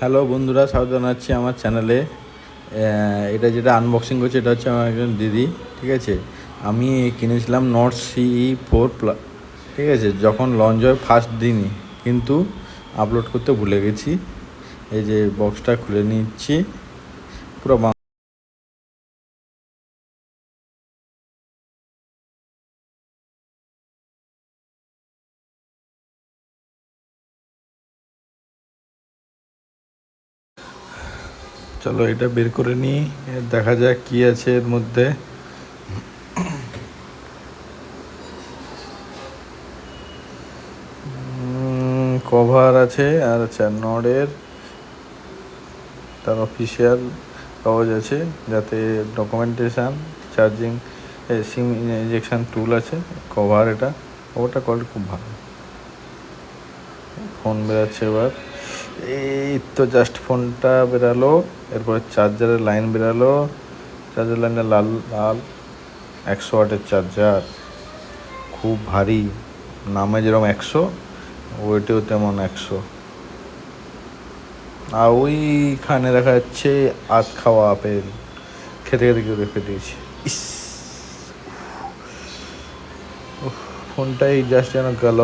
Hello বন্ধুরা, স্বাগত জানাচ্ছি আমার চ্যানেলে। এটা যেটা আনবক্সিং করছে এটা হচ্ছে আমার একজন দিদি। ঠিক আছে, আমি কিনেছিলাম নট CE4+। ঠিক আছে, যখন লঞ্চ হয় ফার্স্ট দিনই, কিন্তু আপলোড করতে ভুলে গেছি। এই যে বক্সটা খুলে নিচ্ছি পুরো। চলো এটা বের করে নিই, দেখা যাক কী আছে এর মধ্যে। কভার আছে, আর আচ্ছা নডের তার অফিসিয়াল কাগজ আছে, যাতে ডকুমেন্টেশান, চার্জিং, সিম ইঞ্জেকশান টুল আছে। কভার, এটা কভারটা কোয়ালিটি খুব ভালো। ফোন বেরাচ্ছে এবার, এই তো জাস্ট ফোনটা বেরালো। এরপরে চার্জারের লাইন বেরালো, চার্জার লাইনটা লাল লাল। 100 ওয়াটের চার্জার, খুব ভারী। নামে যেরকম 100, ওয়েটেও তেমন 100। আর ওইখানে দেখা যাচ্ছে আধ খাওয়া আপেল, খেতে খেতে কেউ রেখে দিয়েছি। ইস, ফোনটাই জাস্ট যেন গেল।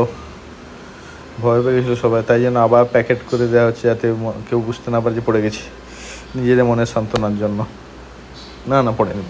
ভয় পেয়ে গেছিলো সবাই, তাই জন্য আবার প্যাকেট করে দেওয়া হচ্ছে, যাতে কেউ বুঝতে না পারে যে পড়ে গেছে, নিজেদের মনের সান্ত্বনার জন্য। না না, পড়েনি।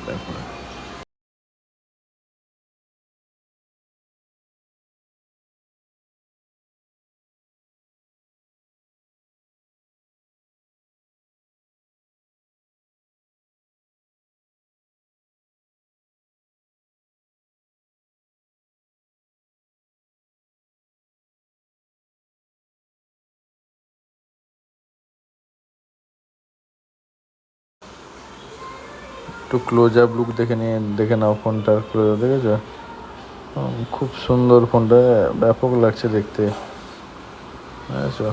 একটু ক্লোজ আপ লুক দেখে নাও ফোনটা। ক্লোজ আপ দেখেছো? খুব সুন্দর ফোনটা, ব্যাপক লাগছে দেখতে, বুঝেছো?